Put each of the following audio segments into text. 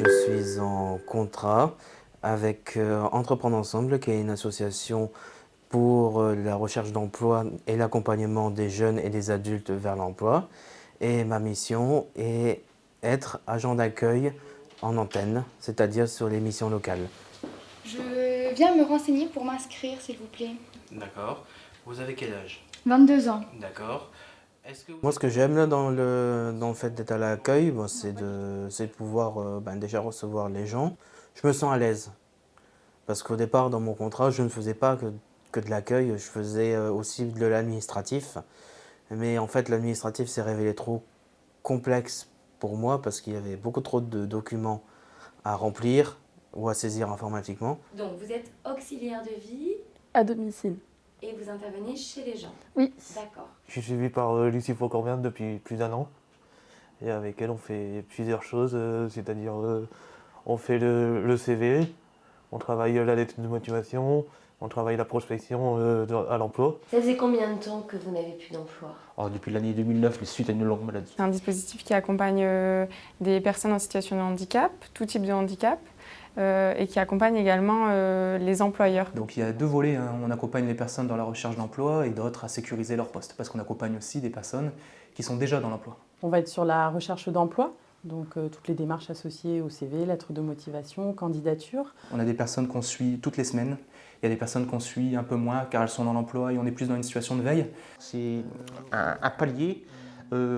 suis en contrat avec Entreprendre Ensemble, qui est une association pour la recherche d'emploi et l'accompagnement des jeunes et des adultes vers l'emploi. Et ma mission est être agent d'accueil en antenne, c'est-à-dire sur les missions locales. Je viens me renseigner pour m'inscrire, s'il vous plaît. D'accord. Vous avez quel âge? 22 ans. D'accord. Moi, ce que j'aime là dans le fait d'être à l'accueil, bon, c'est de pouvoir déjà recevoir les gens. Je me sens à l'aise. Parce qu'au départ, dans mon contrat, je ne faisais pas que de l'accueil, je faisais aussi de l'administratif. Mais en fait, l'administratif s'est révélé trop complexe pour moi parce qu'il y avait beaucoup trop de documents à remplir ou à saisir informatiquement. Donc vous êtes auxiliaire de vie À domicile. et vous intervenez chez les gens. Oui. D'accord. Je suis suivi par Lucie Faucorbian depuis plus d'1 an. Et avec elle, on fait plusieurs choses, c'est-à-dire on fait le CV, on travaille la lettre de motivation, on travaille la prospection à l'emploi. Ça faisait combien de temps que vous n'avez plus d'emploi? Alors, depuis l'année 2009, mais suite à une longue maladie. C'est un dispositif qui accompagne des personnes en situation de handicap, tout type de handicap, et qui accompagne également les employeurs. Donc il y a 2 volets, hein. On accompagne les personnes dans la recherche d'emploi et d'autres à sécuriser leur poste, parce qu'on accompagne aussi des personnes qui sont déjà dans l'emploi. On va être sur la recherche d'emploi, donc toutes les démarches associées au CV, lettre de motivation, candidature. On a des personnes qu'on suit toutes les semaines, il y a des personnes qu'on suit un peu moins car elles sont dans l'emploi et on est plus dans une situation de veille. C'est un palier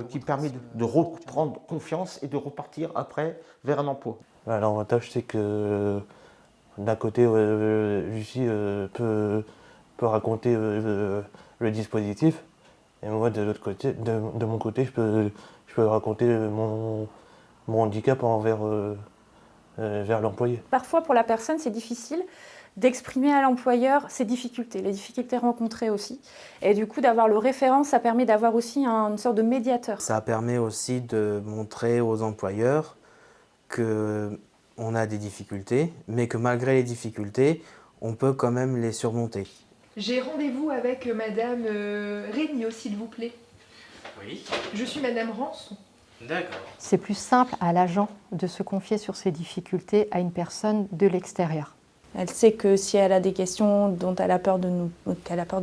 qui permet de reprendre confiance et de repartir après vers un emploi. L'avantage, c'est que d'un côté, Lucie peut raconter le dispositif, et moi, de l'autre côté, de mon côté, je peux raconter mon handicap vers l'employé. Parfois, pour la personne, c'est difficile d'exprimer à l'employeur ses difficultés, les difficultés rencontrées aussi. Et du coup, d'avoir le référent, ça permet d'avoir aussi une sorte de médiateur. Ça permet aussi de montrer aux employeurs qu'on a des difficultés, mais que malgré les difficultés, on peut quand même les surmonter. J'ai rendez-vous avec Madame Regnault, s'il vous plaît. Oui. Je suis Madame Rançon. D'accord. C'est plus simple à l'agent de se confier sur ses difficultés à une personne de l'extérieur. Elle sait que si elle a des questions dont qu'elle a peur de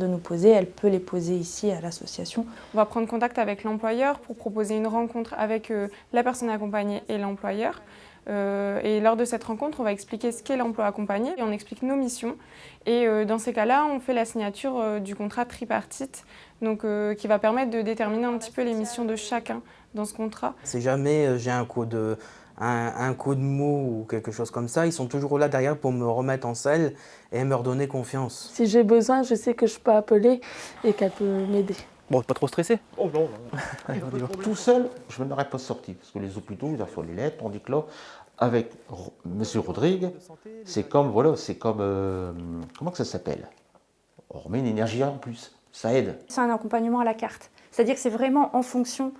nous poser, elle peut les poser ici à l'association. On va prendre contact avec l'employeur pour proposer une rencontre avec la personne accompagnée et l'employeur. Et lors de cette rencontre, on va expliquer ce qu'est l'emploi accompagné et on explique nos missions. Et dans ces cas-là, on fait la signature du contrat tripartite, donc, qui va permettre de déterminer un petit peu les missions de chacun dans ce contrat. Si jamais j'ai un coup de mou ou quelque chose comme ça, ils sont toujours là derrière pour me remettre en selle et me redonner confiance. Si j'ai besoin, je sais que je peux appeler et qu'elle peut m'aider. Bon, pas trop stressé? Oh non, Allez, on y va. tout seul, je ne n'aurais pas sorti, parce que les hôpitaux, ils reçoivent les lettres, tandis que là, avec Monsieur Rodrigue, c'est comme, voilà, comment que ça s'appelle? On remet une énergie en plus, ça aide. C'est un accompagnement à la carte. C'est-à-dire que c'est vraiment en fonction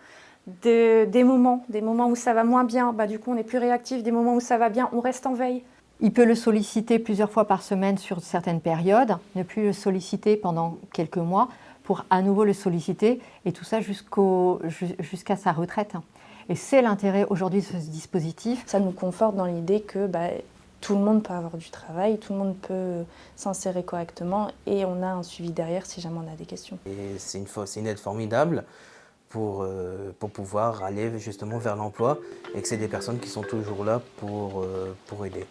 des moments où ça va moins bien, du coup on est plus réactif, des moments où ça va bien, on reste en veille. Il peut le solliciter plusieurs fois par semaine sur certaines périodes, ne plus le solliciter pendant quelques mois pour à nouveau le solliciter, et tout ça jusqu'à sa retraite. Et c'est l'intérêt aujourd'hui de ce dispositif. Ça nous conforte dans l'idée que tout le monde peut avoir du travail, tout le monde peut s'insérer correctement et on a un suivi derrière si jamais on a des questions. Et c'est une aide formidable pour pouvoir aller justement vers l'emploi et que c'est des personnes qui sont toujours là pour aider.